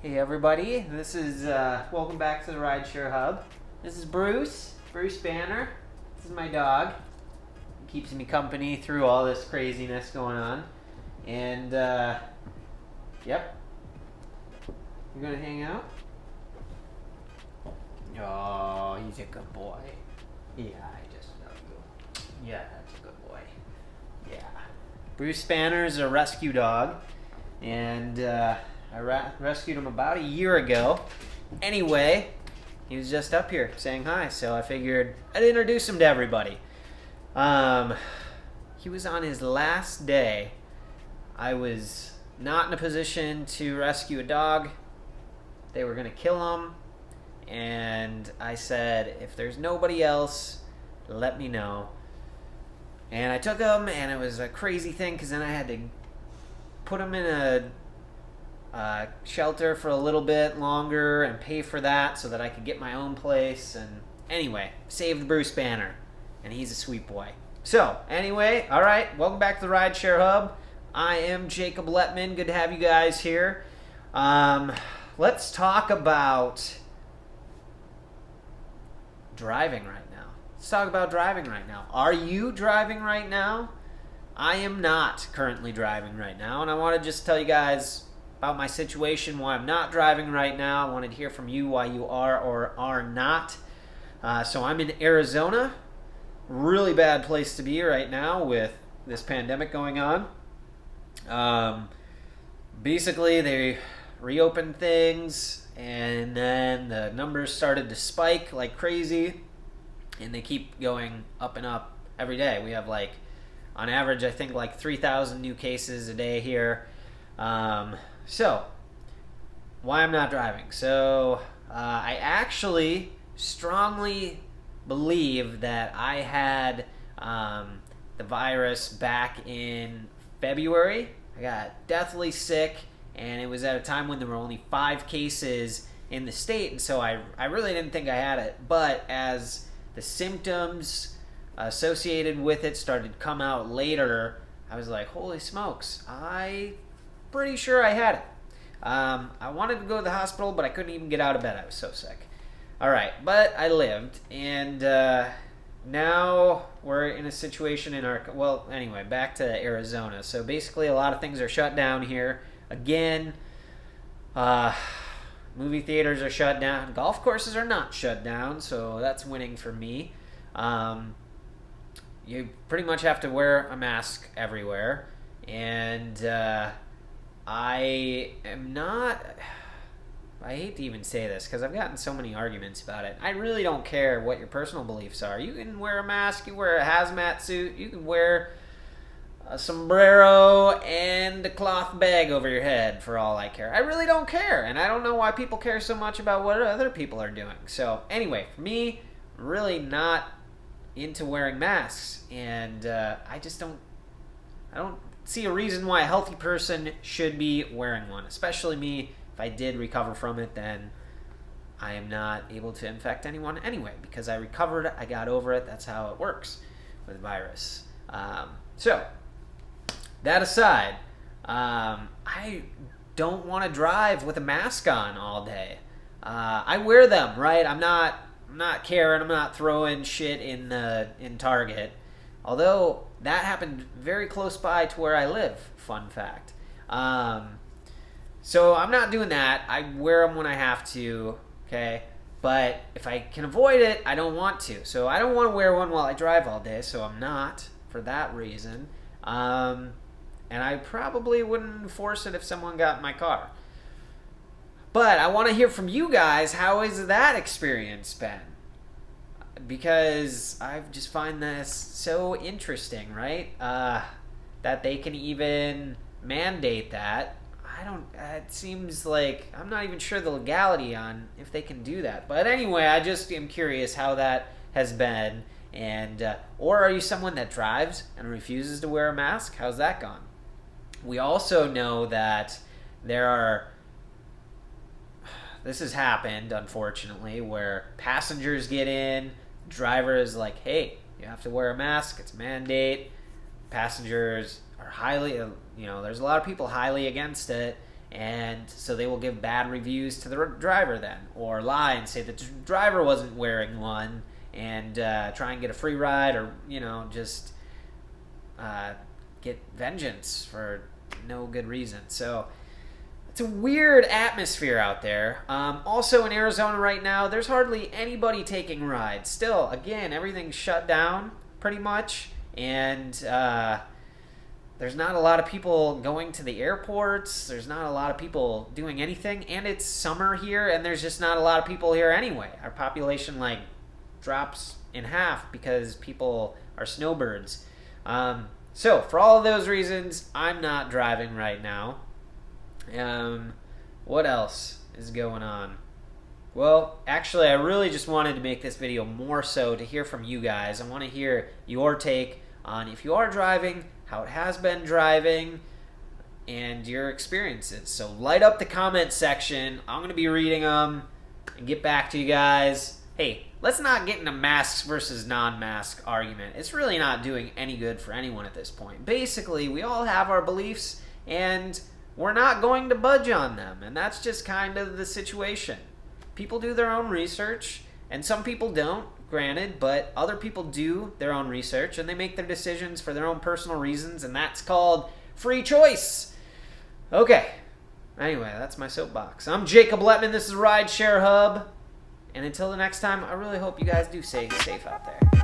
Hey everybody, this is, welcome back to the Rideshare Hub. This is Bruce Banner. This is my dog. He keeps me company through all this craziness going on. And, yep. You gonna hang out? Oh, he's a good boy. Yeah, I just love you. Yeah, that's a good boy. Yeah. Bruce Banner is a rescue dog. And, I rescued him about a year ago. Anyway, he was just up here saying hi, so I figured I'd introduce him to everybody. He was on his last day. I was not in a position to rescue a dog. They were going to kill him. And I said, if there's nobody else, let me know. And I took him, and it was a crazy thing because then I had to put him in a shelter for a little bit longer and pay for that so that I could get my own place. And anyway, saved Bruce Banner, and he's a sweet boy. So anyway, all right, welcome back to the Rideshare Hub. I am Jacob Letman. Good to have you guys here. Let's talk about driving right now. Let's talk about driving right now. Are you driving right now? I am not currently driving right now, and I want to just tell you guys about my situation, why I'm not driving right now. I wanted to hear from you why you are or are not. So I'm in Arizona. Really bad place to be right now with this pandemic going on. Basically, they reopened things, and then the numbers started to spike like crazy, and they keep going up and up every day. We have on average, I think 3,000 new cases a day here. So, why I'm not driving. So, I actually strongly believe that I had the virus back in February. I got deathly sick, and it was at a time when there were only 5 cases in the state, and so I really didn't think I had it. But as the symptoms associated with it started to come out later, I was like, holy smokes, I pretty sure I had it. I wanted to go to the hospital, but I couldn't even get out of bed. I was so sick. All right, but I lived, and now we're in a situation anyway, back to Arizona. So basically, a lot of things are shut down here. Again, movie theaters are shut down. Golf courses are not shut down, so that's winning for me. You pretty much have to wear a mask everywhere, and I hate to even say this because I've gotten so many arguments about it. I really don't care what your personal beliefs are. You can wear a mask, you can wear a hazmat suit, you can wear a sombrero and a cloth bag over your head for all I care. I really don't care, and I don't know why people care so much about what other people are doing. So anyway, for me, really not into wearing masks, and I don't see a reason why a healthy person should be wearing one, especially me. If I did recover from it, then I am not able to infect anyone anyway, because I recovered, I got over it. That's how it works with the virus. So that aside, I don't want to drive with a mask on all day. I wear them, right? I'm not caring. I'm not throwing shit in Target. Although that happened very close by to where I live, fun fact. So I'm not doing that. I wear them when I have to, okay? But if I can avoid it, I don't want to. So I don't want to wear one while I drive all day, so I'm not for that reason. And I probably wouldn't enforce it if someone got in my car. But I want to hear from you guys. How has that experience been? Because I just find this so interesting, right? That they can even mandate that. It seems like I'm not even sure the legality on if they can do that. But anyway, I just am curious how that has been. And or are you someone that drives and refuses to wear a mask? How's that gone? We also know that this has happened, unfortunately, where passengers get in, driver is like, hey, you have to wear a mask, it's a mandate. Passengers are highly, there's a lot of people highly against it, And so they will give bad reviews to the driver then, or lie and say that the driver wasn't wearing one, and try and get a free ride, or just get vengeance for no good reason. So it's a weird atmosphere out there. Also in Arizona right now, there's hardly anybody taking rides. Still, again, everything's shut down pretty much, and there's not a lot of people going to the airports. There's not a lot of people doing anything, and it's summer here, and there's just not a lot of people here anyway. Our population drops in half because people are snowbirds. So for all of those reasons, I'm not driving right now. What else is going on? Well, actually, I really just wanted to make this video more so to hear from you guys. I want to hear your take on if you are driving, how it has been driving, and your experiences. So light up the comment section. I'm going to be reading them and get back to you guys. Hey, let's not get in a masks versus non-mask argument. It's really not doing any good for anyone at this point. Basically, we all have our beliefs, and we're not going to budge on them, and that's just kind of the situation. People do their own research, and some people don't, granted, but other people do their own research, and they make their decisions for their own personal reasons, and that's called free choice. Okay. Anyway, that's my soapbox. I'm Jacob Letman. This is Rideshare Hub. And until the next time, I really hope you guys do stay safe out there.